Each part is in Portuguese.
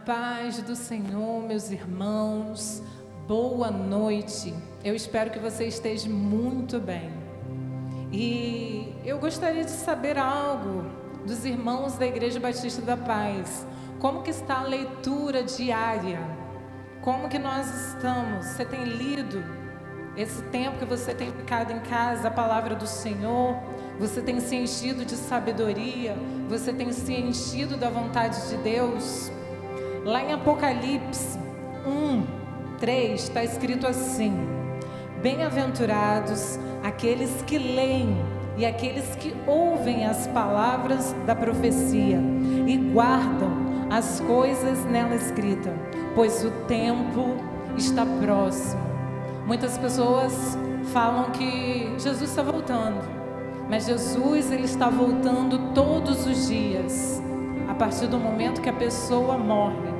paz do Senhor, meus irmãos, boa noite. Eu espero que você esteja muito bem. E eu gostaria de saber algo dos irmãos da Igreja Batista da Paz. Como que está a leitura diária? Como que nós estamos? Você tem lido esse tempo que você tem ficado em casa, a palavra do Senhor? Você tem se enchido de sabedoria? Você tem se enchido da vontade de Deus? Lá em Apocalipse 1:3 está escrito assim: bem-aventurados aqueles que leem e aqueles que ouvem as palavras da profecia e guardam as coisas nela escritas, pois o tempo está próximo. Muitas pessoas falam que Jesus está voltando, mas Jesus, ele está voltando todos os dias, a partir do momento que a pessoa morre.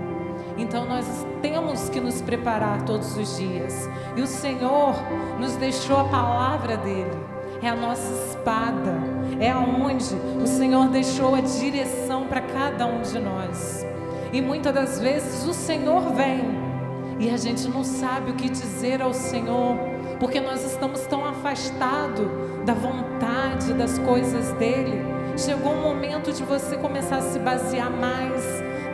Então nós temos que nos preparar todos os dias. E o Senhor nos deixou a palavra dele. É a nossa espada. É aonde o Senhor deixou a direção para cada um de nós. E muitas das vezes o Senhor vem e a gente não sabe o que dizer ao Senhor, porque nós estamos tão afastados da vontade, das coisas dele. Chegou o momento de você começar a se basear mais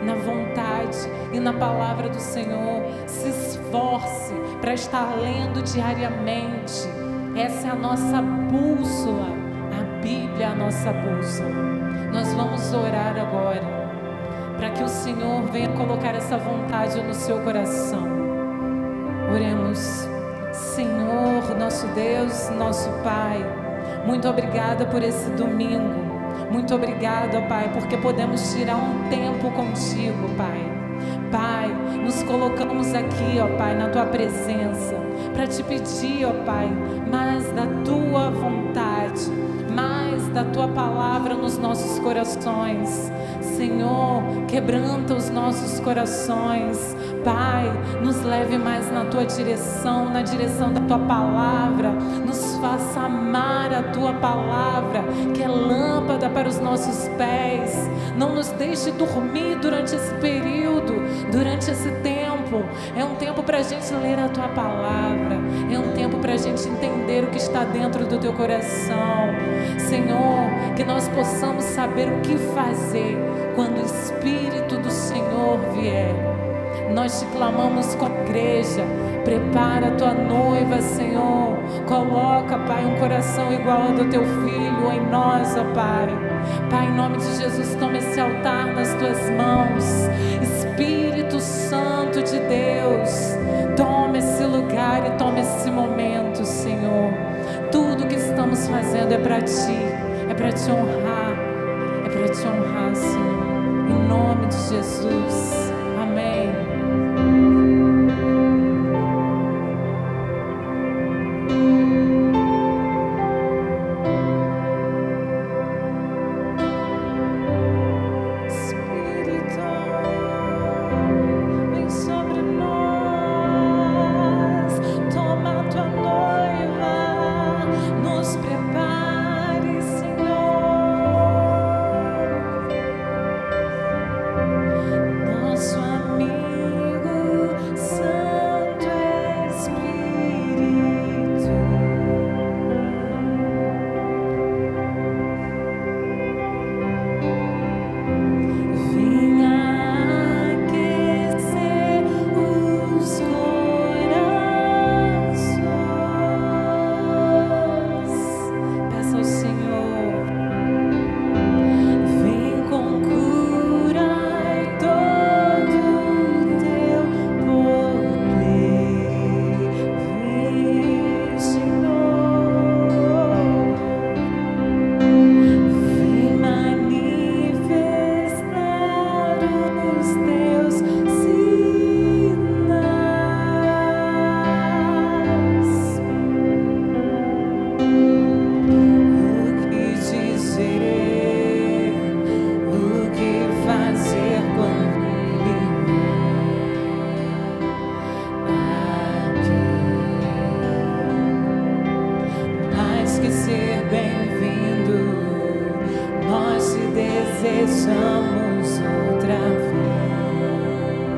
na vontade e na palavra do Senhor. Se esforce para estar lendo diariamente. Essa é a nossa bússola. A Bíblia é a nossa bússola. Nós vamos orar agora para que o Senhor venha colocar essa vontade no seu coração. Oremos. Senhor, nosso Deus, nosso Pai, muito obrigada por esse domingo. Muito obrigada, Pai, porque podemos tirar um tempo contigo, Pai. Pai, nos colocamos aqui, ó Pai, na Tua presença, para Te pedir, ó Pai, mais da Tua vontade, mais da Tua palavra nos nossos corações. Senhor, quebranta os nossos corações. Pai, nos leve mais na Tua direção, na direção da Tua palavra. Nos faça amar a Tua palavra, que é lâmpada para os nossos pés. Não nos deixe dormir durante esse período, durante esse tempo. É um tempo para a gente ler a Tua palavra. É um tempo para a gente entender o que está dentro do Teu coração. Senhor, que nós possamos saber o que fazer quando o Espírito do Senhor vier. Nós te clamamos com a igreja. Prepara a tua noiva, Senhor. Coloca, Pai, um coração igual ao do teu filho em nós, ó Pai. Pai, em nome de Jesus, toma esse altar nas tuas mãos. Espírito Santo de Deus, toma esse lugar e toma esse momento, Senhor. Tudo que estamos fazendo é para Ti, é para Te honrar, é para Te honrar, Senhor. Em nome de Jesus. Amém. desejamos outra vez.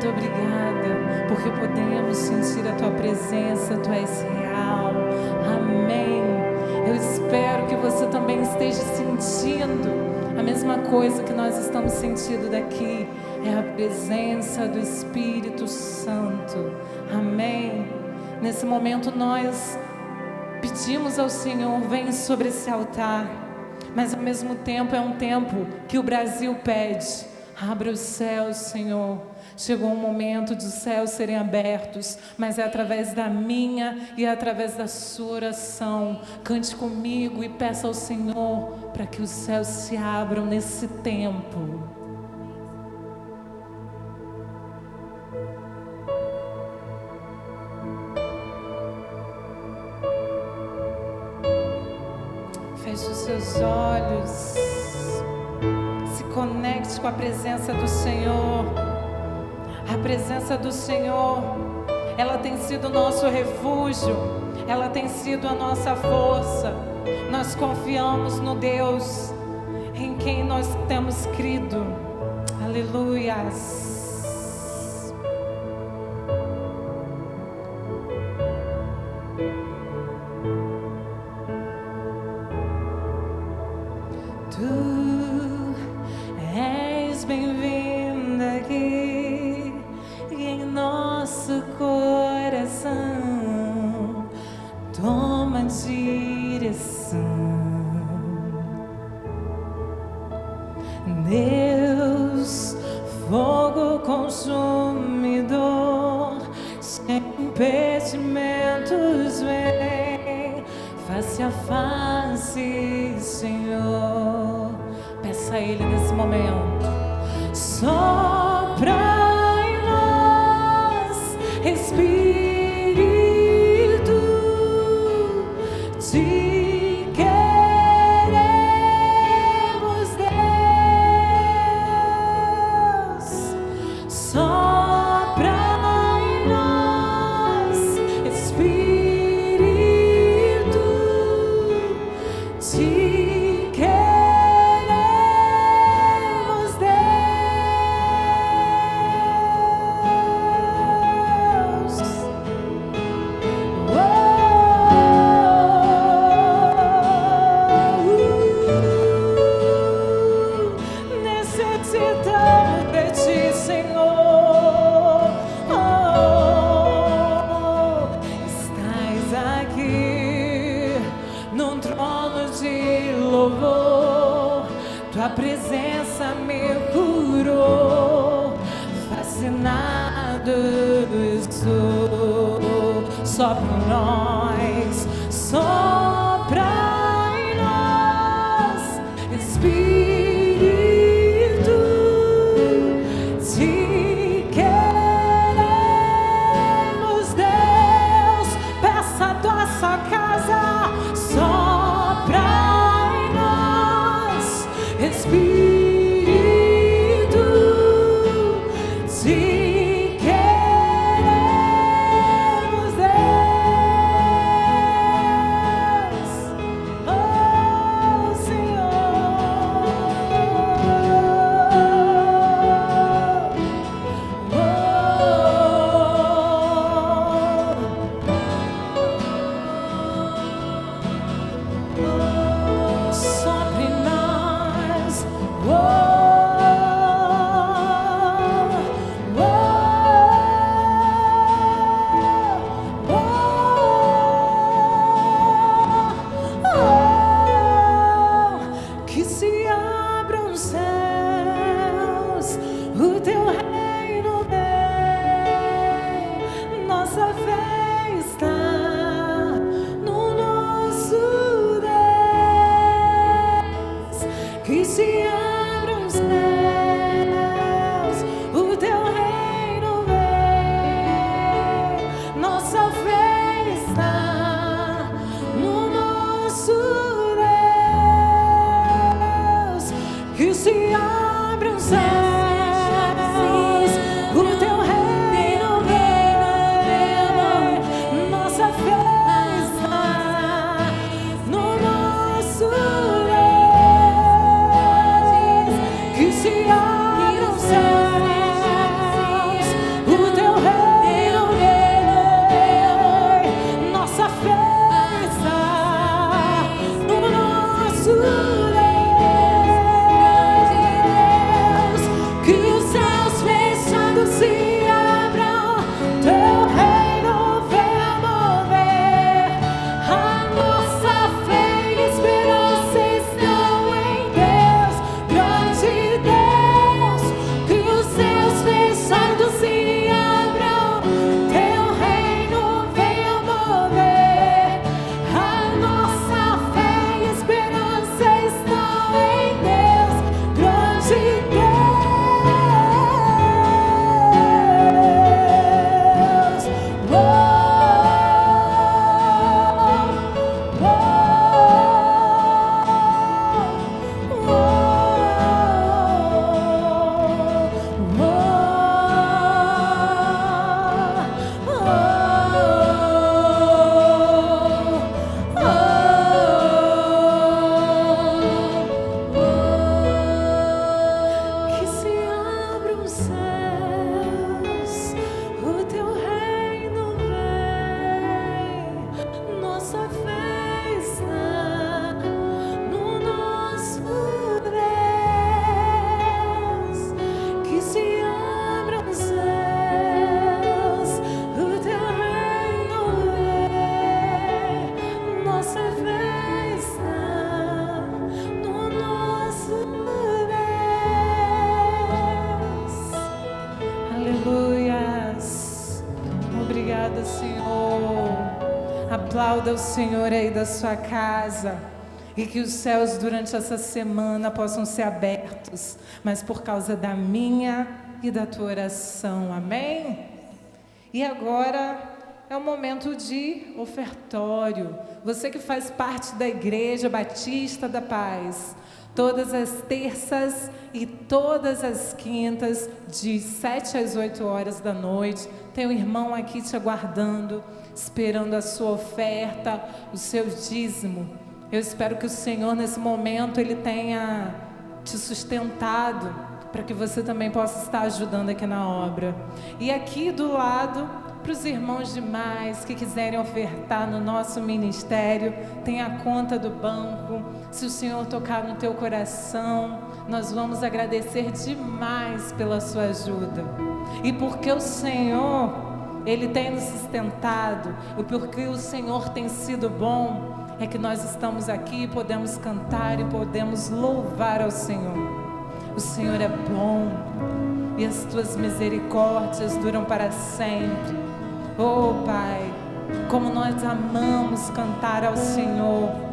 muito obrigada, porque podemos sentir a Tua presença, Tu és real. Amém. Eu espero que você também esteja sentindo a mesma coisa que nós estamos sentindo daqui. É a presença do Espírito Santo. Amém. Nesse momento nós pedimos ao Senhor, vem sobre esse altar. Mas ao mesmo tempo é um tempo que o Brasil pede. Abra os céus, Senhor. Chegou um momento de os céus serem abertos, mas é através da minha e é através da sua oração. Cante comigo e peça ao Senhor para que os céus se abram nesse tempo. Feche os seus olhos. Se conecte com a presença do Senhor. A presença do Senhor, ela tem sido o nosso refúgio, ela tem sido a nossa força. Nós confiamos no Deus em quem nós temos crido. Aleluias. Tu és bem-vinda aqui em nosso coração. Toma direção, Deus, fogo consumidor, sem impedimentos vem, face a face, Senhor. Peça a Ele nesse momento. Sopra em nós, Espírito, te queremos, Deus. Sopra em nós, Espírito, te queremos, Deus. Necessitamos de Ti, Senhor. Estás aqui num trono de louvor. Tua presença me curou. Fascinado estou. Só por nós, sopra em nós, Espírito, te queremos, Deus. Peça a tua sua casa, sopra em nós, Espírito, te queremos, Deus. Obrigada, Senhor. Aplauda o Senhor aí da sua casa. E que os céus durante essa semana possam ser abertos, mas por causa da minha e da tua oração. Amém? E agora é o momento de ofertório. Você que faz parte da Igreja Batista da Paz, todas as terças e todas as quintas, de 7 às 8 horas da noite, tem um irmão aqui te aguardando, esperando a sua oferta, o seu dízimo. Eu espero que o Senhor, nesse momento, Ele tenha te sustentado, para que você também possa estar ajudando aqui na obra. E aqui do lado, para os irmãos demais que quiserem ofertar no nosso ministério, tem a conta do banco. Se o Senhor tocar no teu coração, nós vamos agradecer demais pela sua ajuda. E porque o Senhor, Ele tem nos sustentado, e porque o Senhor tem sido bom, é que nós estamos aqui, podemos cantar e podemos louvar ao Senhor. O Senhor é bom e as tuas misericórdias duram para sempre. Oh Pai, como nós amamos cantar ao Senhor.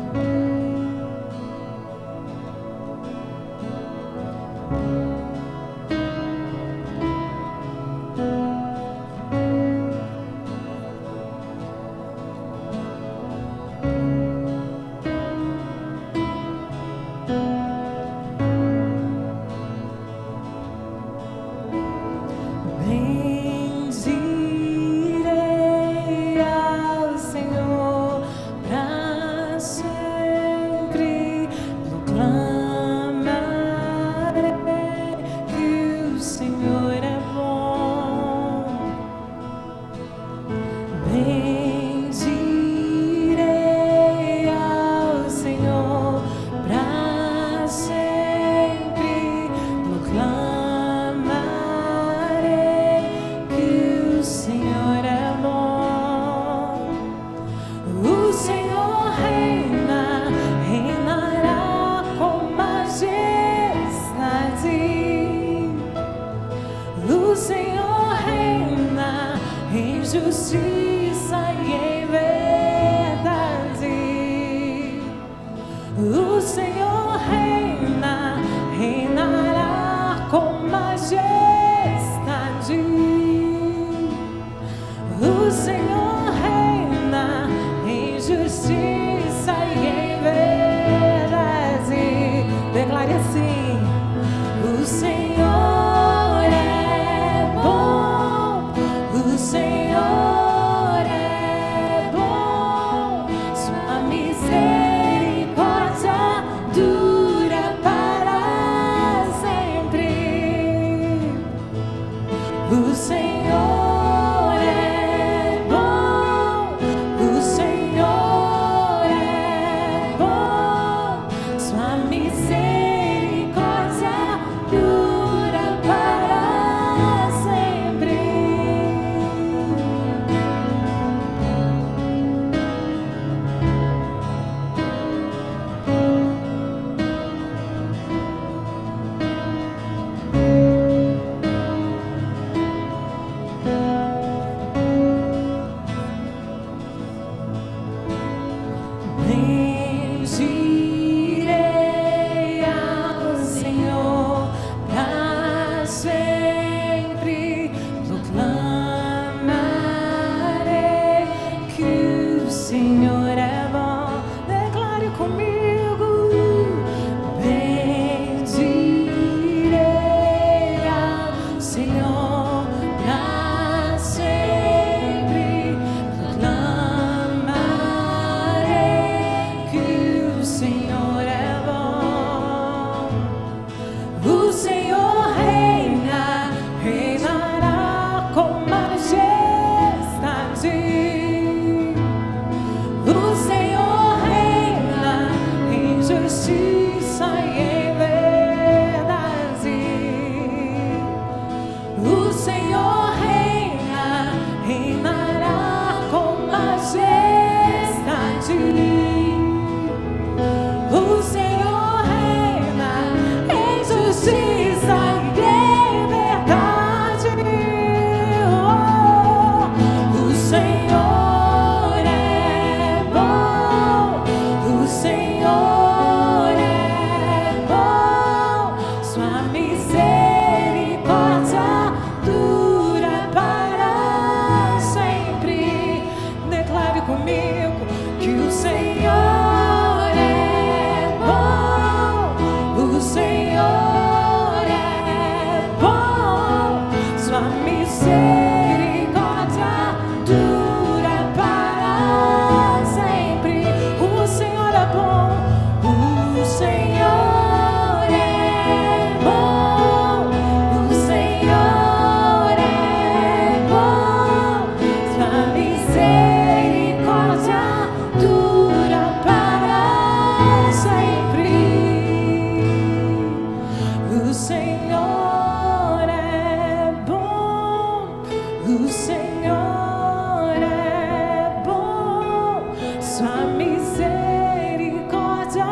O Senhor é bom, sua misericórdia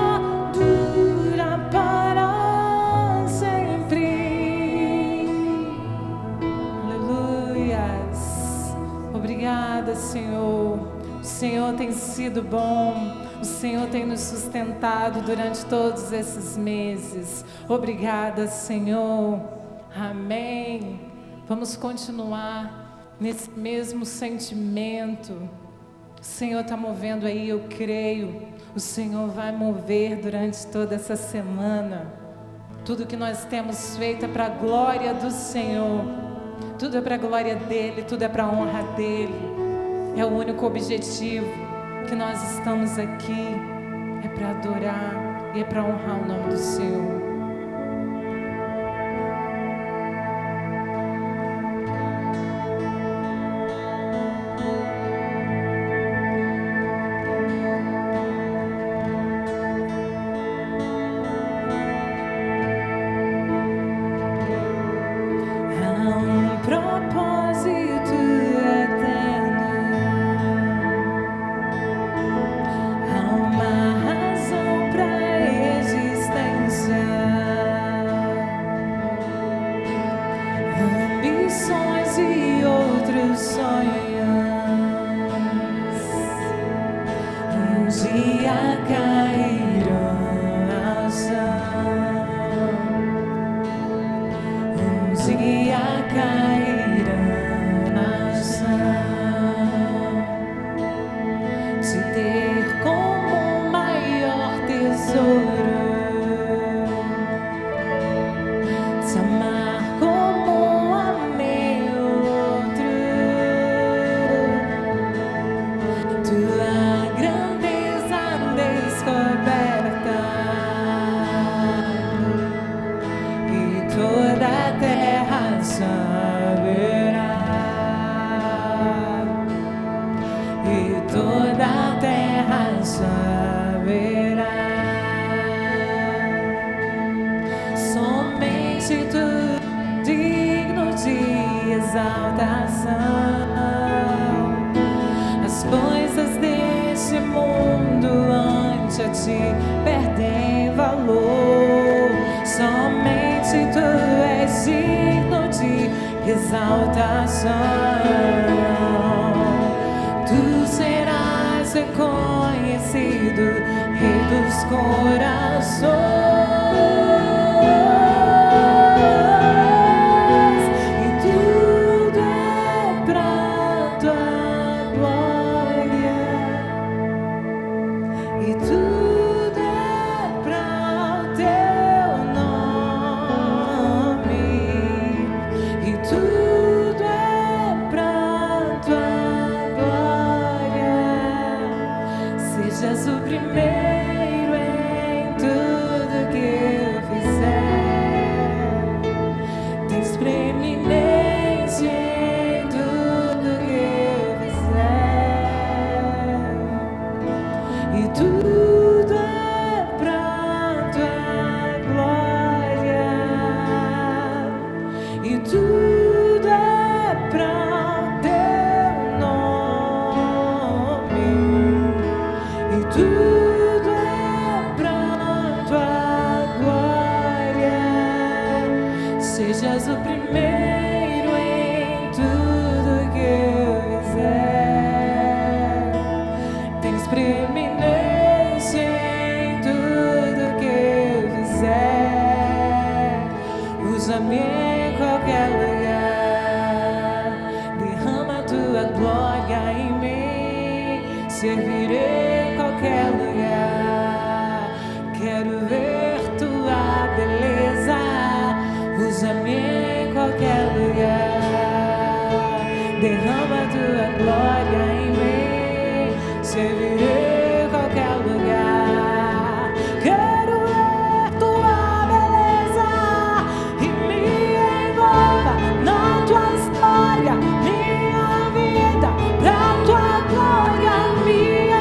dura para sempre. Aleluias. Obrigada, Senhor. O Senhor tem sido bom. O Senhor tem nos sustentado durante todos esses meses. Obrigada, Senhor. Amém. Vamos continuar nesse mesmo sentimento. O Senhor está movendo aí, eu creio. O Senhor vai mover durante toda essa semana. Tudo que nós temos feito é para a glória do Senhor. Tudo é para a glória dEle, tudo é para a honra dEle. É o único objetivo que nós estamos aqui, é para adorar e é para honrar o nome do Senhor. As coisas deste mundo ante a ti perdem valor. Somente tu és digno de exaltação. Tu serás reconhecido, Rei dos corações. Servirei em qualquer lugar. Quero ver tua beleza. Usa-me em qualquer lugar. Derrama tua glória em mim. Servirei em qualquer lugar. Quero ver tua beleza e me envolva na tua história. Minha vida pra tua glória. Minha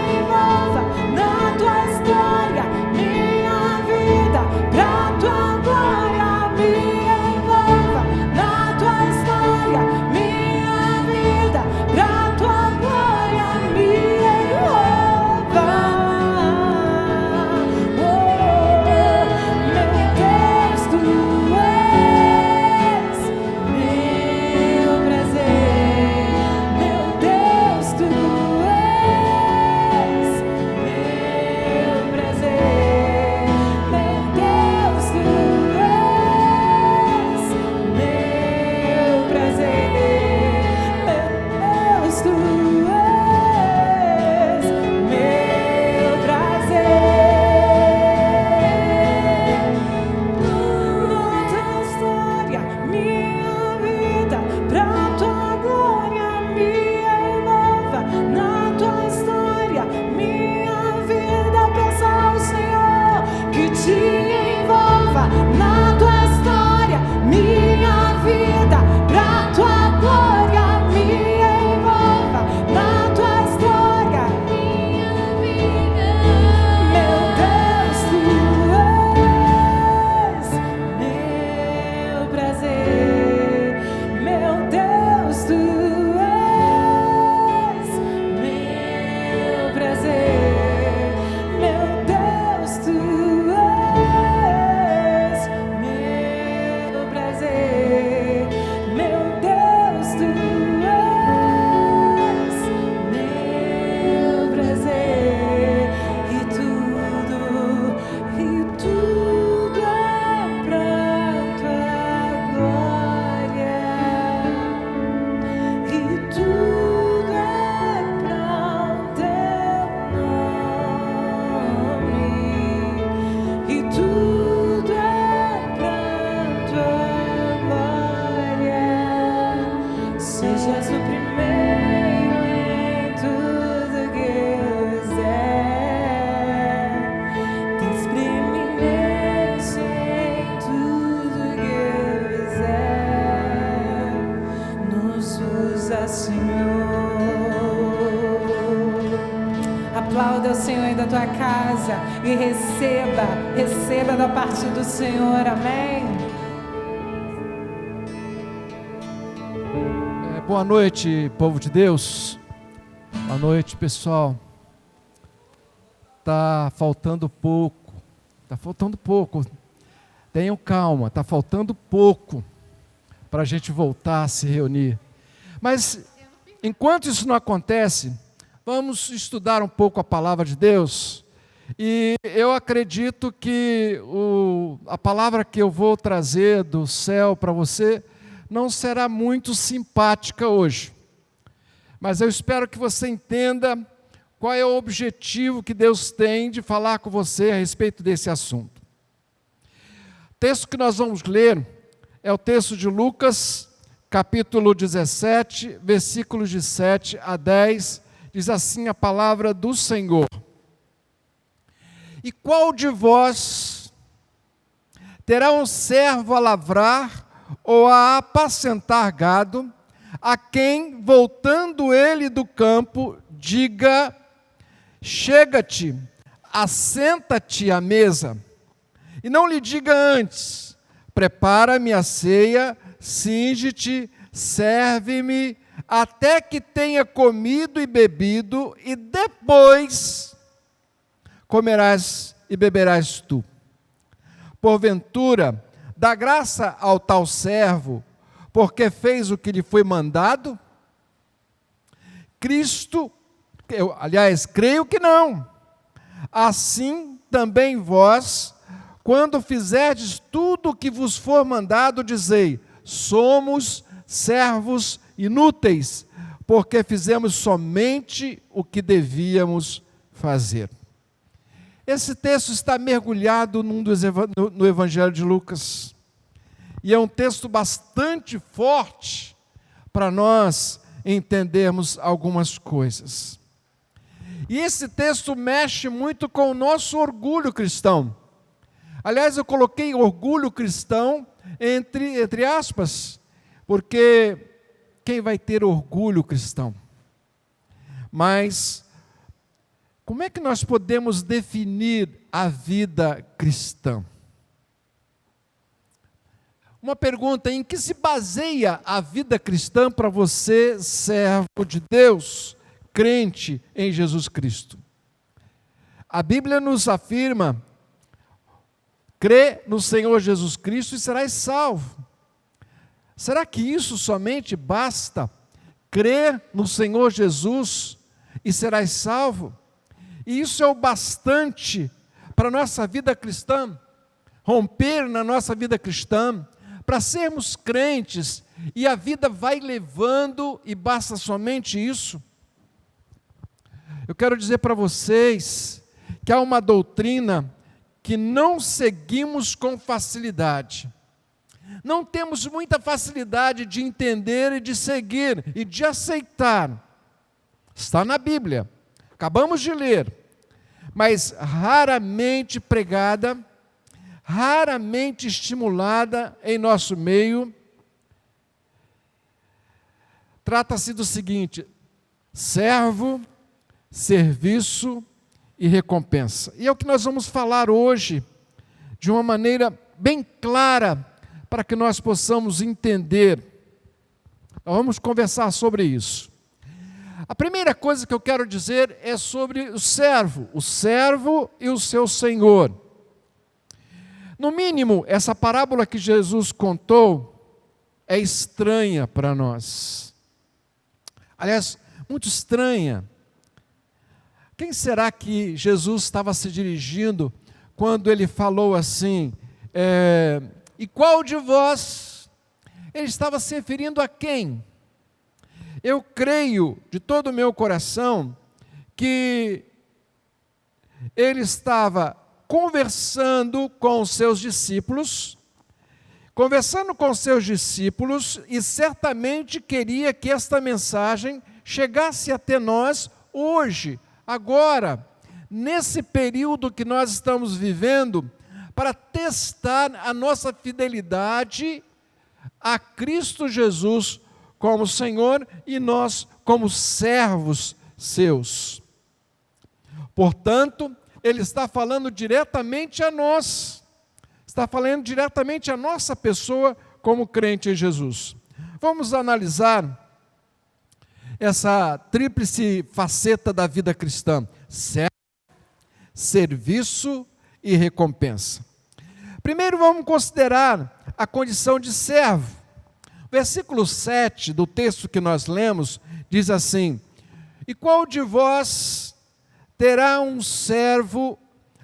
usa, Senhor. Aplauda o Senhor aí da tua casa e receba da parte do Senhor, amém? Boa noite, povo de Deus. Boa noite, pessoal. Tá faltando pouco. Tenham calma, tá faltando pouco para a gente voltar a se reunir. Mas enquanto isso não acontece, vamos estudar um pouco a palavra de Deus. E eu acredito que a palavra que eu vou trazer do céu para você não será muito simpática hoje. Mas eu espero que você entenda qual é o objetivo que Deus tem de falar com você a respeito desse assunto. O texto que nós vamos ler é o texto de Lucas, capítulo 17, versículos de 7 a 10, diz assim a palavra do Senhor. E qual de vós terá um servo a lavrar ou a apacentar gado, a quem, voltando ele do campo, diga: chega-te, assenta-te à mesa, e não lhe diga antes: prepara-me a ceia, cinge-te, serve-me, até que tenha comido e bebido, e depois comerás e beberás tu. Porventura, dá graça ao tal servo, porque fez o que lhe foi mandado? Creio que não. Assim também vós, quando fizerdes tudo o que vos for mandado, dizei: somos servos inúteis, porque fizemos somente o que devíamos fazer. Esse texto está mergulhado no Evangelho de Lucas. E é um texto bastante forte para nós entendermos algumas coisas. E esse texto mexe muito com o nosso orgulho cristão. Aliás, eu coloquei orgulho cristão entre aspas, porque quem vai ter orgulho cristão? Mas como é que nós podemos definir a vida cristã? Uma pergunta: em que se baseia a vida cristã para você, servo de Deus, crente em Jesus Cristo? A Bíblia nos afirma: crê no Senhor Jesus Cristo e serás salvo. Será que isso somente basta? Crer no Senhor Jesus e serás salvo? E isso é o bastante para a nossa vida cristã, romper na nossa vida cristã, para sermos crentes, e a vida vai levando e basta somente isso? Eu quero dizer para vocês que há uma doutrina que não seguimos com facilidade. Não temos muita facilidade de entender e de seguir e de aceitar. Está na Bíblia, acabamos de ler, mas raramente pregada, raramente estimulada em nosso meio. Trata-se do seguinte: servo, serviço e recompensa. E é o que nós vamos falar hoje, de uma maneira bem clara, para que nós possamos entender. Nós vamos conversar sobre isso. A primeira coisa que eu quero dizer é sobre o servo e o seu senhor. No mínimo, essa parábola que Jesus contou é estranha para nós. Aliás, muito estranha. Quem será que Jesus estava se dirigindo quando ele falou assim, e qual de vós? Ele estava se referindo a quem? Eu creio de todo o meu coração que ele estava conversando com os seus discípulos, e certamente queria que esta mensagem chegasse até nós hoje, agora, nesse período que nós estamos vivendo, para testar a nossa fidelidade a Cristo Jesus como Senhor e nós como servos seus. Portanto, ele está falando diretamente a nós, está falando diretamente a nossa pessoa como crente em Jesus. Vamos analisar essa tríplice faceta da vida cristã: servo, serviço e recompensa. Primeiro vamos considerar a condição de servo. Versículo 7 do texto que nós lemos diz assim: e qual de vós terá um servo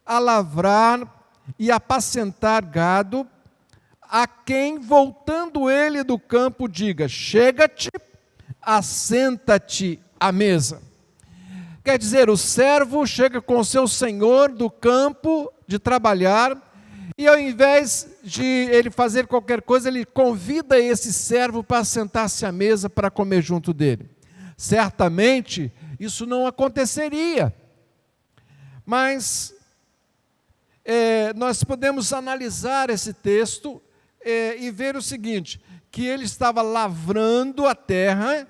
a lavrar e apacentar gado, a quem, voltando ele do campo, diga: chega-te, assenta-te à mesa? Quer dizer, o servo chega com o seu senhor do campo de trabalhar, e ao invés de ele fazer qualquer coisa, ele convida esse servo para sentar-se à mesa para comer junto dele. Certamente isso não aconteceria, mas nós podemos analisar esse texto e ver o seguinte, que ele estava lavrando a terra,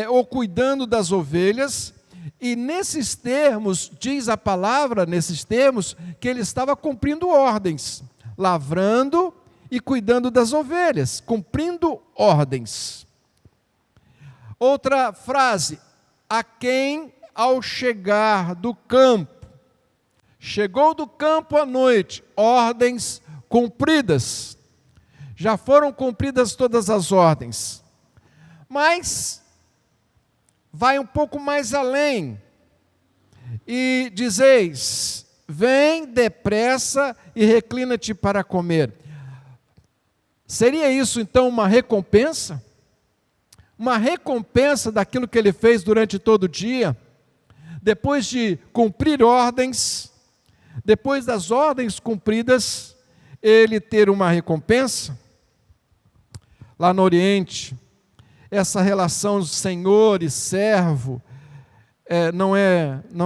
ou cuidando das ovelhas, e nesses termos, diz a palavra, nesses termos, que ele estava cumprindo ordens, lavrando e cuidando das ovelhas, cumprindo ordens. Outra frase: a quem ao chegar do campo, chegou do campo à noite, ordens cumpridas. Já foram cumpridas todas as ordens, mas vai um pouco mais além, e dizeis: vem depressa e reclina-te para comer. Seria isso então uma recompensa? Uma recompensa daquilo que ele fez durante todo o dia? Depois de cumprir ordens, depois das ordens cumpridas, ele ter uma recompensa? Lá no Oriente, essa relação senhor e servo não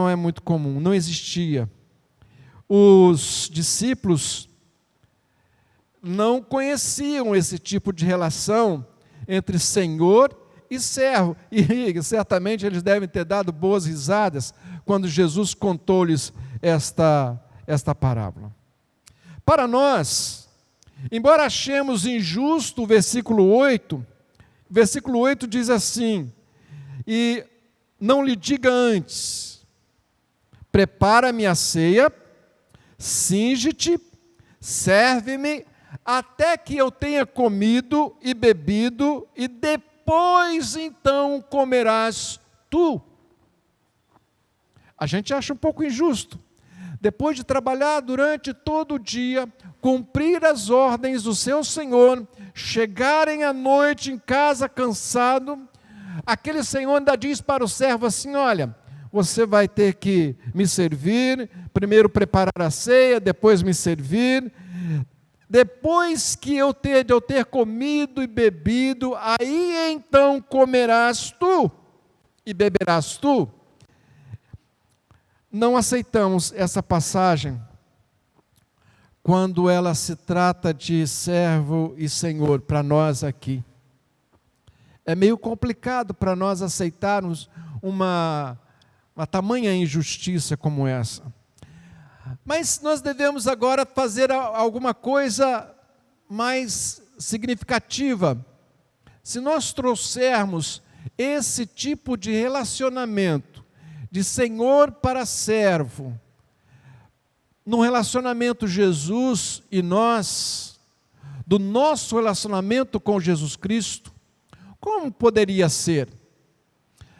é muito comum, não existia. Os discípulos não conheciam esse tipo de relação entre senhor e servo, e certamente eles devem ter dado boas risadas quando Jesus contou-lhes esta parábola. Para nós, embora achemos injusto o versículo 8 diz assim: e não lhe diga antes, prepara-me a ceia, cinge-te, serve-me, até que eu tenha comido e bebido, e depois então comerás tu. A gente acha um pouco injusto. Depois de trabalhar durante todo o dia, cumprir as ordens do seu Senhor, chegarem à noite em casa cansado, aquele Senhor ainda diz para o servo assim: olha, você vai ter que me servir, primeiro preparar a ceia, depois me servir, depois que eu ter comido e bebido, aí então comerás tu e beberás tu. Não aceitamos essa passagem quando ela se trata de servo e senhor para nós aqui. É meio complicado para nós aceitarmos uma tamanha injustiça como essa. Mas nós devemos agora fazer alguma coisa mais significativa. Se nós trouxermos esse tipo de relacionamento de senhor para servo, no relacionamento Jesus e nós, do nosso relacionamento com Jesus Cristo, como poderia ser?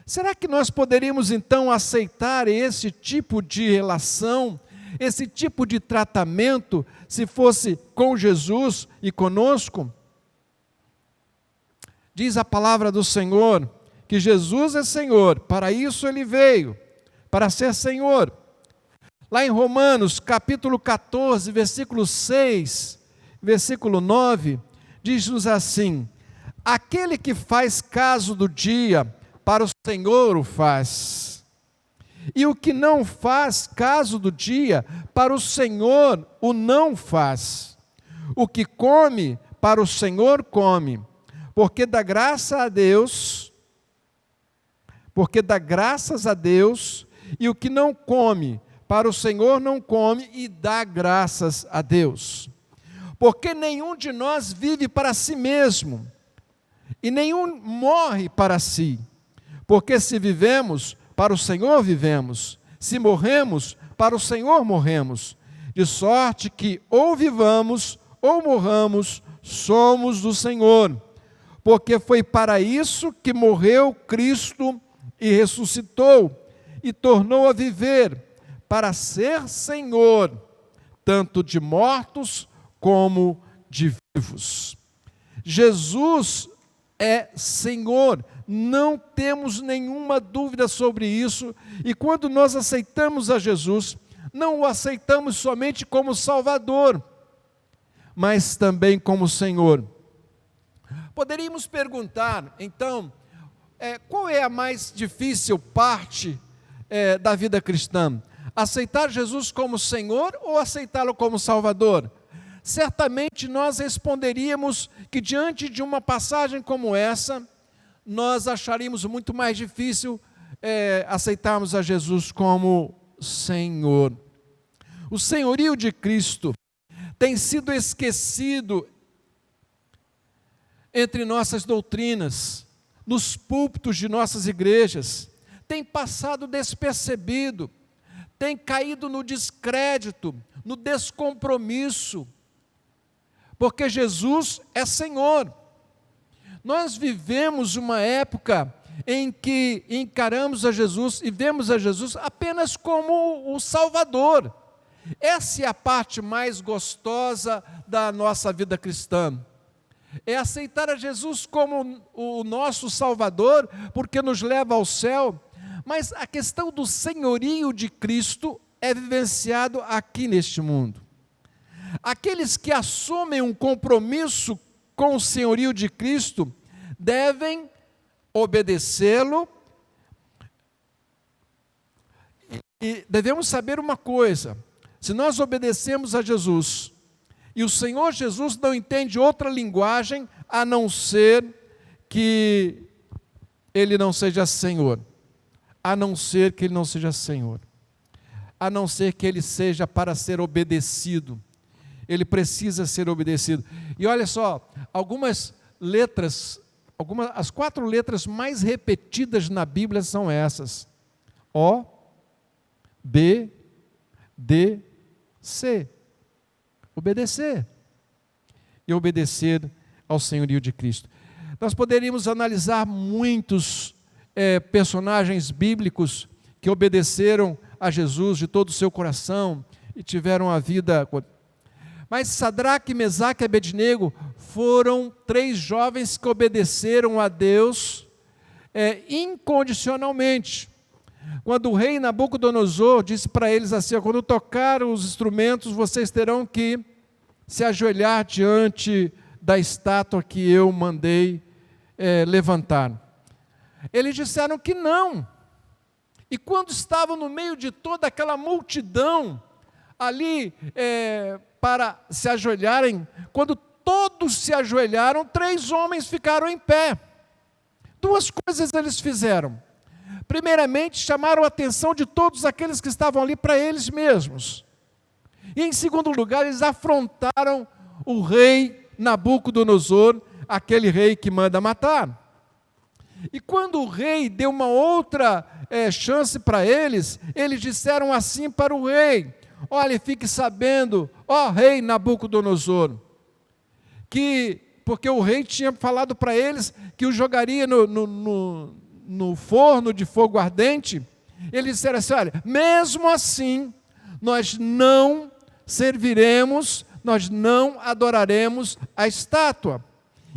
Será que nós poderíamos então aceitar esse tipo de relação, esse tipo de tratamento, se fosse com Jesus e conosco? Diz a palavra do Senhor que Jesus é Senhor, para isso Ele veio, para ser Senhor. Lá em Romanos, capítulo 14, versículo 6, versículo 9, diz-nos assim: aquele que faz caso do dia, para o Senhor o faz. E o que não faz caso do dia, para o Senhor o não faz. O que come, para o Senhor come, porque dá graças a Deus, e o que não come, para o Senhor não come e dá graças a Deus. Porque nenhum de nós vive para si mesmo, e nenhum morre para si. Porque se vivemos, para o Senhor vivemos, se morremos, para o Senhor morremos. De sorte que ou vivamos ou morramos, somos do Senhor. Porque foi para isso que morreu Cristo e ressuscitou, e tornou a viver, para ser Senhor, tanto de mortos como de vivos. Jesus é Senhor, não temos nenhuma dúvida sobre isso, e quando nós aceitamos a Jesus, não o aceitamos somente como Salvador, mas também como Senhor. Poderíamos perguntar, então, qual é a mais difícil parte da vida cristã? Aceitar Jesus como Senhor ou aceitá-lo como Salvador? Certamente nós responderíamos que diante de uma passagem como essa, nós acharíamos muito mais difícil aceitarmos a Jesus como Senhor. O senhorio de Cristo tem sido esquecido entre nossas doutrinas, nos púlpitos de nossas igrejas, tem passado despercebido, tem caído no descrédito, no descompromisso, porque Jesus é Senhor. Nós vivemos uma época em que encaramos a Jesus e vemos a Jesus apenas como o Salvador. Essa é a parte mais gostosa da nossa vida cristã. É aceitar a Jesus como o nosso Salvador, porque nos leva ao céu, mas a questão do senhorio de Cristo é vivenciado aqui neste mundo. Aqueles que assumem um compromisso com o senhorio de Cristo devem obedecê-lo, e devemos saber uma coisa: se nós obedecemos a Jesus, e o Senhor Jesus não entende outra linguagem a não ser que Ele não seja Senhor, a não ser que Ele não seja Senhor, a não ser que Ele seja para ser obedecido. Ele precisa ser obedecido. E olha só, algumas letras, as 4 letras mais repetidas na Bíblia são essas: O, B, D, C. Obedecer. E obedecer ao senhorio de Cristo. Nós poderíamos analisar muitos personagens bíblicos que obedeceram a Jesus de todo o seu coração e tiveram a vida. Mas Sadraque, Mesaque e Abednego foram 3 jovens que obedeceram a Deus incondicionalmente. Quando o rei Nabucodonosor disse para eles assim: quando tocar os instrumentos, vocês terão que se ajoelhar diante da estátua que eu mandei levantar. Eles disseram que não. E quando estavam no meio de toda aquela multidão, ali para se ajoelharem, quando todos se ajoelharam, 3 homens ficaram em pé. 2 coisas eles fizeram. Primeiramente, chamaram a atenção de todos aqueles que estavam ali para eles mesmos. E em segundo lugar, eles afrontaram o rei Nabucodonosor, aquele rei que manda matar. E quando o rei deu uma outra chance para eles, eles disseram assim para o rei: olha, fique sabendo, ó rei Nabucodonosor, porque o rei tinha falado para eles que o jogaria no forno de fogo ardente. Eles disseram assim: olha, mesmo assim, nós não serviremos, nós não adoraremos a estátua.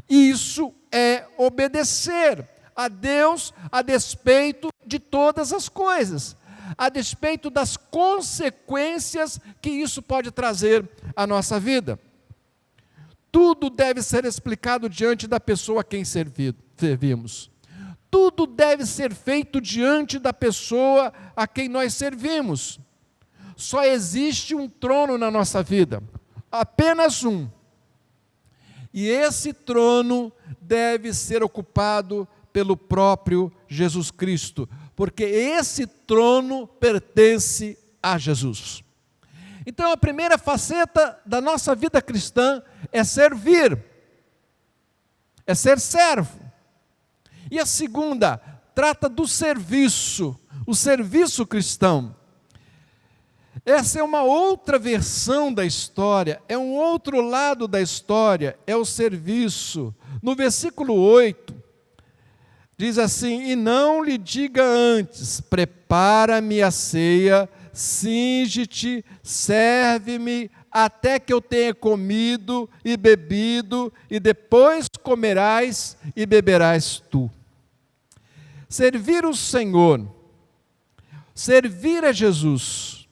Isso é obedecer a Deus a despeito de todas as coisas, a despeito das consequências que isso pode trazer à nossa vida. Tudo deve ser explicado diante da pessoa a quem servimos. Tudo deve ser feito diante da pessoa a quem nós servimos. Só existe um trono na nossa vida, apenas um. E esse trono deve ser ocupado pelo próprio Jesus Cristo, porque esse trono pertence a Jesus. Então a primeira faceta da nossa vida cristã é servir, é ser servo. E a segunda trata do serviço, o serviço cristão. Essa é uma outra versão da história, é um outro lado da história, é o serviço. No versículo 8, diz assim: e não lhe diga antes, prepara-me a ceia, cinge-te, serve-me, até que eu tenha comido e bebido, e depois comerás e beberás tu. Servir o Senhor, servir a Jesus,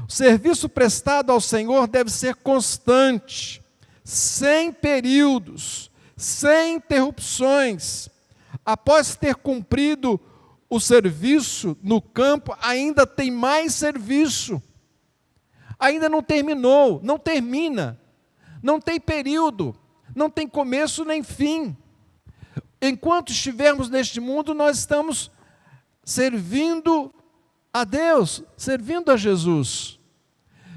o serviço prestado ao Senhor deve ser constante, sem períodos, sem interrupções. Após ter cumprido o serviço no campo, ainda tem mais serviço. Ainda não terminou, não termina, não tem período, não tem começo nem fim. Enquanto estivermos neste mundo, nós estamos servindo a Deus, servindo a Jesus.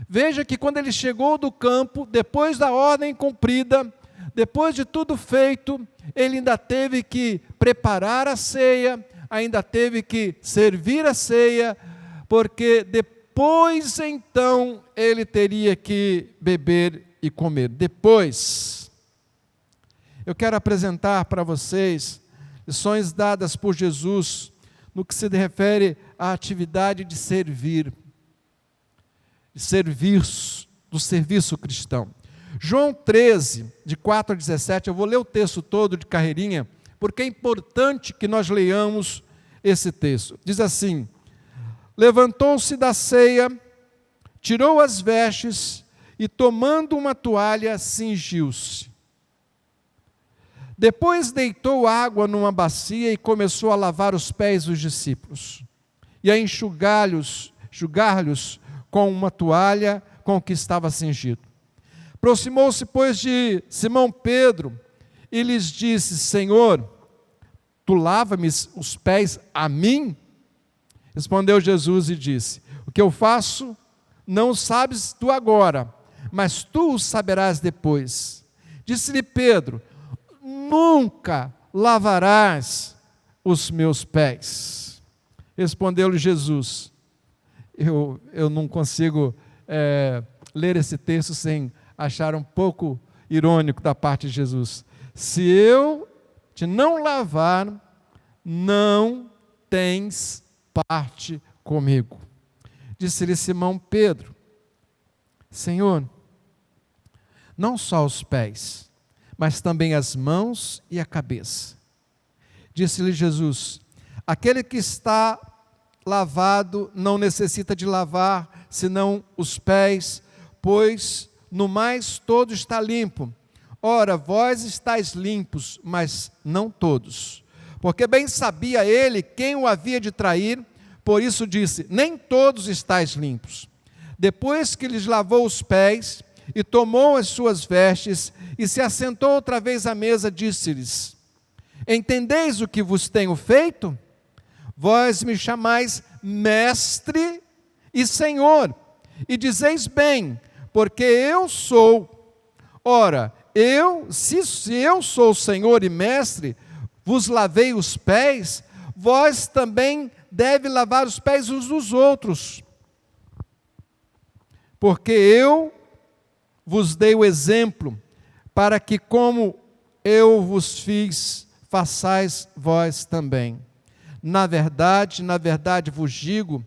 Veja que quando ele chegou do campo, depois da ordem cumprida, depois de tudo feito, ele ainda teve que preparar a ceia, ainda teve que servir a ceia, porque depois então ele teria que beber e comer. Depois, eu quero apresentar para vocês lições dadas por Jesus no que se refere à atividade de servir, do serviço cristão. João 13, de 4 a 17, eu vou ler o texto todo de carreirinha, porque é importante que nós leiamos esse texto. Diz assim: levantou-se da ceia, tirou as vestes e, tomando uma toalha, cingiu-se. Depois deitou água numa bacia e começou a lavar os pés dos discípulos e a enxugar-lhes com uma toalha com que estava cingido. Aproximou-se, pois, de Simão Pedro e lhes disse: Senhor, tu lava-me os pés a mim? Respondeu Jesus e disse: o que eu faço não o sabes tu agora, mas tu o saberás depois. Disse-lhe Pedro: nunca lavarás os meus pés. Respondeu-lhe Jesus: eu não consigo ler esse texto sem achar um pouco irônico da parte de Jesus. Se eu te não lavar, não tens parte comigo. Disse-lhe Simão Pedro: Senhor, não só os pés, mas também as mãos e a cabeça. Disse-lhe Jesus: aquele que está lavado não necessita de lavar, senão os pés, pois no mais todo está limpo. Ora, vós estáis limpos, mas não todos. Porque bem sabia ele quem o havia de trair, por isso disse: nem todos estáis limpos. Depois que lhes lavou os pés, e tomou as suas vestes, e se assentou outra vez à mesa, disse-lhes: entendeis o que vos tenho feito? Vós me chamais mestre e senhor, e dizeis bem, porque eu sou. Ora, se eu sou senhor e mestre, vos lavei os pés, vós também deve lavar os pés uns dos outros. Porque eu vos dei o exemplo, para que como eu vos fiz, façais vós também. Na verdade vos digo,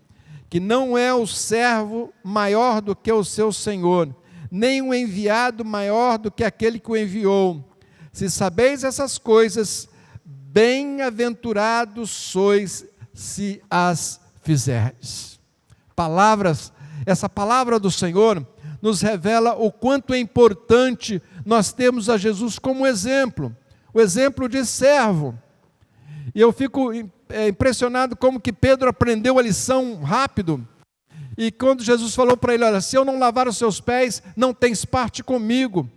que não é o servo maior do que o seu senhor, nem o enviado maior do que aquele que o enviou. Se sabeis essas coisas, bem-aventurados sois se as fizerdes. Essa palavra do Senhor nos revela o quanto é importante nós termos a Jesus como exemplo, o exemplo de servo. E eu fico impressionado como que Pedro aprendeu a lição rápido. E quando Jesus falou para ele: olha, se eu não lavar os seus pés, não tens parte comigo.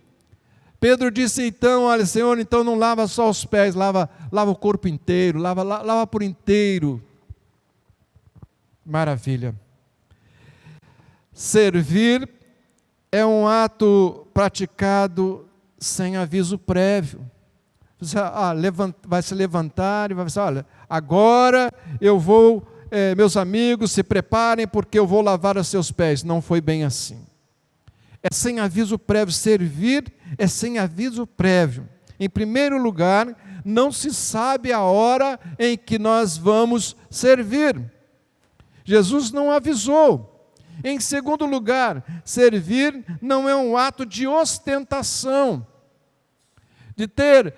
Pedro disse então: olha, Senhor, então não lava só os pés, lava o corpo inteiro, lava por inteiro. Maravilha. Servir é um ato praticado sem aviso prévio. Você vai se levantar e vai dizer: olha, agora eu vou, meus amigos, se preparem porque eu vou lavar os seus pés. Não foi bem assim. É sem aviso prévio. Servir é sem aviso prévio. Em primeiro lugar, não se sabe a hora em que nós vamos servir. Jesus não avisou. Em segundo lugar, servir não é um ato de ostentação, de ter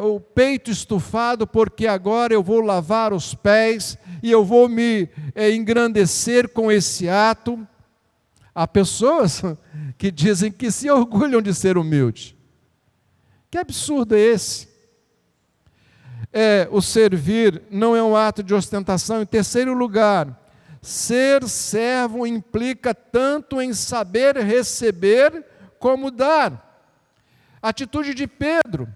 o peito estufado porque agora eu vou lavar os pés e eu vou me engrandecer com esse ato. Há pessoas que dizem que se orgulham de ser humilde. Que absurdo é esse? O servir não é um ato de ostentação. Em terceiro lugar, ser servo implica tanto em saber receber como dar. A atitude de Pedro.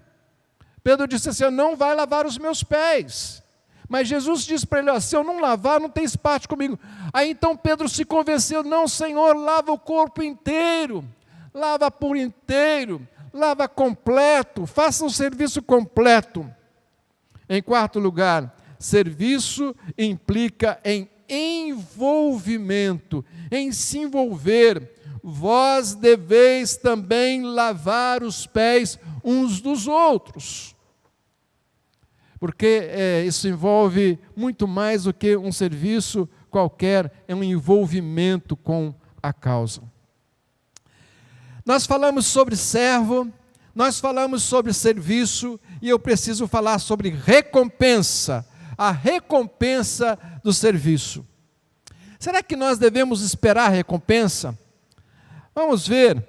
Pedro disse assim: não vai lavar os meus pés. Mas Jesus disse para ele: se eu não lavar, não tem parte comigo. Aí então Pedro se convenceu: não, Senhor, lava o corpo inteiro, lava por inteiro, lava completo, faça um serviço completo. Em quarto lugar, serviço implica em envolvimento, em se envolver. Vós deveis também lavar os pés uns dos outros. Porque isso envolve muito mais do que um serviço qualquer, é um envolvimento com a causa. Nós falamos sobre servo, nós falamos sobre serviço, e eu preciso falar sobre recompensa, a recompensa do serviço. Será que nós devemos esperar a recompensa? Vamos ver,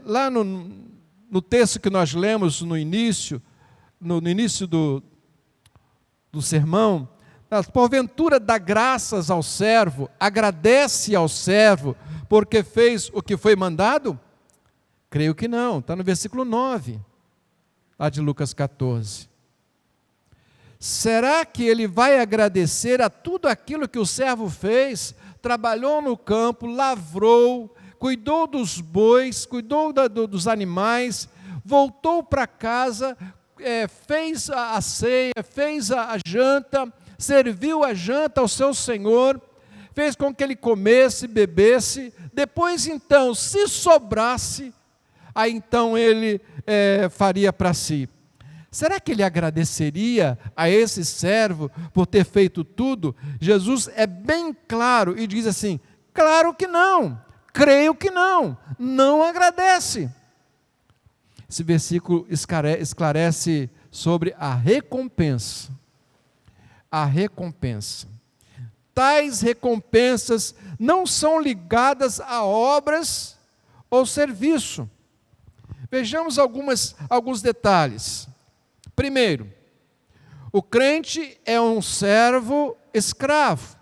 lá no texto que nós lemos no início do sermão, porventura dá graças ao servo, agradece ao servo, porque fez o que foi mandado? Creio que não, está no versículo 9, lá de Lucas 14. Será que ele vai agradecer a tudo aquilo que o servo fez? Trabalhou no campo, lavrou, cuidou dos bois, cuidou dos animais, voltou para casa, fez a ceia, fez a janta, serviu a janta ao seu Senhor, fez com que ele comesse, bebesse, depois então, se sobrasse, aí então ele faria para si. Será que ele agradeceria a esse servo por ter feito tudo? Jesus é bem claro e diz assim: claro que não, creio que não, não agradece. Esse versículo esclarece sobre a recompensa. A recompensa. Tais recompensas não são ligadas a obras ou serviço. Vejamos alguns detalhes. Primeiro, o crente é um servo escravo.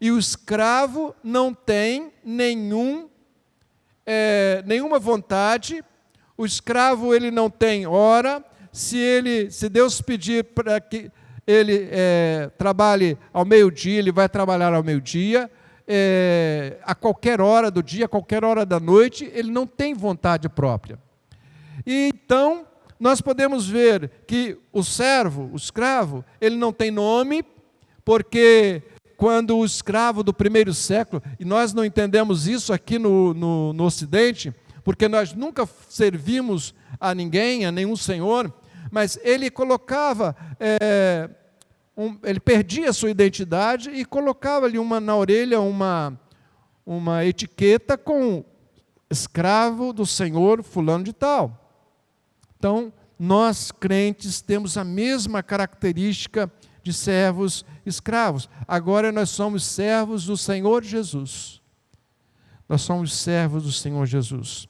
E o escravo não tem nenhuma vontade. O escravo ele não tem hora. Se Deus pedir para que ele trabalhe ao meio-dia, ele vai trabalhar ao meio-dia. A qualquer hora do dia, a qualquer hora da noite, ele não tem vontade própria. E então, nós podemos ver que o servo, o escravo, ele não tem nome, porque quando o escravo do primeiro século, e nós não entendemos isso aqui no Ocidente, porque nós nunca servimos a ninguém, a nenhum senhor, mas ele colocava, ele perdia a sua identidade e colocava ali na orelha uma etiqueta com escravo do senhor fulano de tal. Então, nós crentes temos a mesma característica de servos escravos. Agora nós somos servos do Senhor Jesus. Nós somos servos do Senhor Jesus.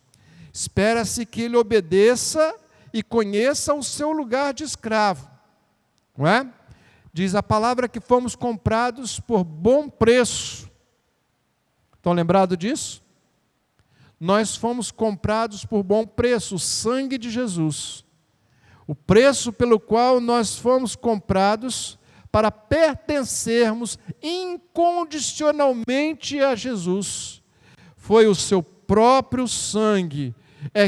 Espera-se que ele obedeça e conheça o seu lugar de escravo. Não é? Diz a palavra que fomos comprados por bom preço. Estão lembrados disso? nós fomos comprados por bom preço, o sangue de Jesus. O preço pelo qual nós fomos comprados para pertencermos incondicionalmente a Jesus. Foi o seu próprio sangue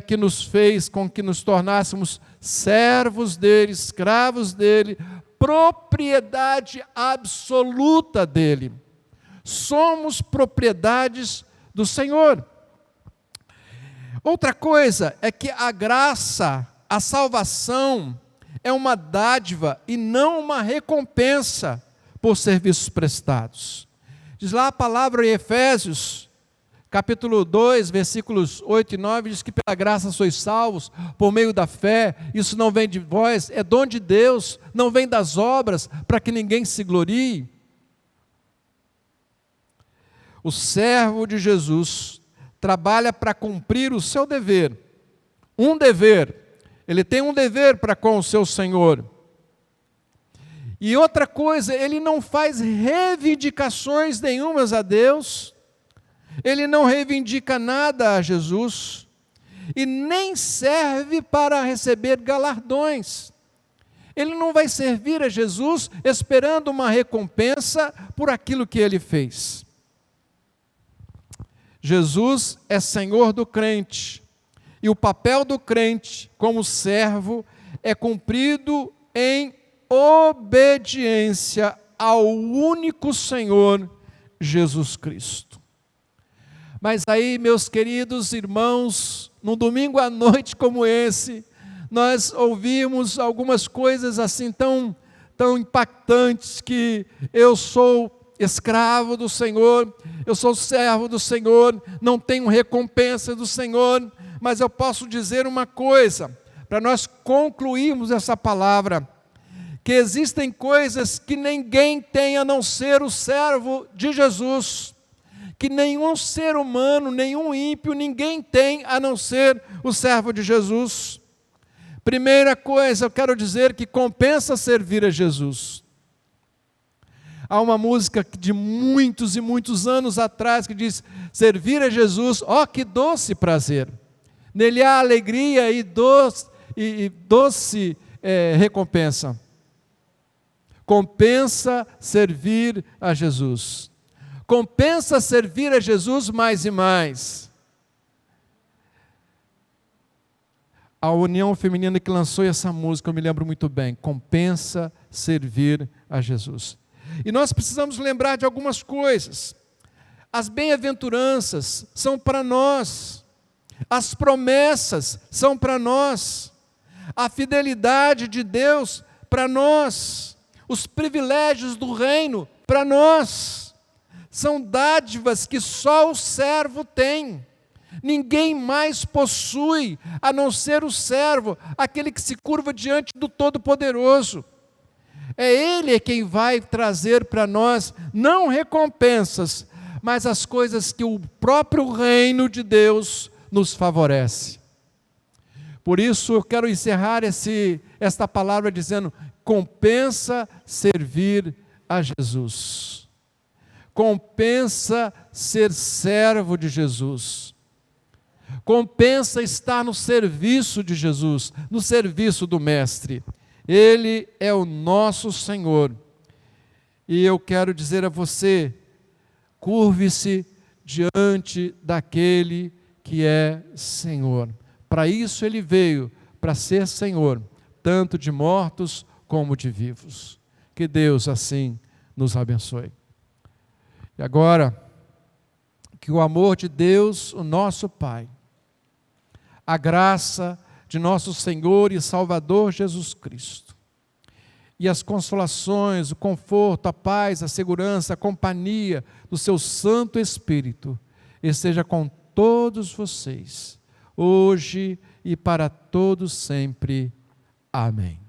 que nos fez com que nos tornássemos servos dele, escravos dele, propriedade absoluta dele. Somos propriedades do Senhor. Outra coisa é que a graça, a salvação, é uma dádiva e não uma recompensa por serviços prestados. Diz lá a palavra em Efésios, capítulo 2, versículos 8 e 9, diz que pela graça sois salvos, por meio da fé, isso não vem de vós, é dom de Deus, não vem das obras, para que ninguém se glorie. O servo de Jesus trabalha para cumprir o seu dever, um dever, ele tem um dever para com o seu Senhor. E outra coisa, ele não faz reivindicações nenhumas a Deus, ele não reivindica nada a Jesus, e nem serve para receber galardões. Ele não vai servir a Jesus esperando uma recompensa por aquilo que ele fez. Jesus é Senhor do crente, e o papel do crente como servo é cumprido em obediência ao único Senhor, Jesus Cristo. Mas aí, meus queridos irmãos, num domingo à noite como esse, nós ouvimos algumas coisas assim tão impactantes, que eu sou escravo do Senhor, eu sou servo do Senhor, não tenho recompensa do Senhor, mas eu posso dizer uma coisa, para nós concluirmos essa palavra, que existem coisas que ninguém tem a não ser o servo de Jesus, que nenhum ser humano, nenhum ímpio, ninguém tem a não ser o servo de Jesus. Primeira coisa, eu quero dizer que compensa servir a Jesus. Há uma música de muitos e muitos anos atrás que diz: servir a Jesus, ó que doce prazer. Nele há alegria e doce recompensa. Compensa servir a Jesus. Compensa servir a Jesus mais e mais. A União Feminina que lançou essa música, eu me lembro muito bem. Compensa servir a Jesus. E nós precisamos lembrar de algumas coisas. As bem-aventuranças são para nós. As promessas são para nós. A fidelidade de Deus para nós. Os privilégios do reino para nós. São dádivas que só o servo tem. Ninguém mais possui, a não ser o servo, aquele que se curva diante do Todo-Poderoso. É Ele quem vai trazer para nós, não recompensas, mas as coisas que o próprio reino de Deus nos favorece. Por isso eu quero encerrar esta palavra dizendo: compensa servir a Jesus. Compensa ser servo de Jesus. Compensa estar no serviço de Jesus, no serviço do Mestre. Ele é o nosso Senhor. E eu quero dizer a você: curve-se diante daquele que é Senhor. Para isso Ele veio, para ser Senhor, tanto de mortos como de vivos. Que Deus assim nos abençoe. E agora, que o amor de Deus, o nosso Pai, a graça de nosso Senhor e Salvador Jesus Cristo, e as consolações, o conforto, a paz, a segurança, a companhia do seu Santo Espírito, esteja com todos vocês, hoje e para todos sempre. Amém.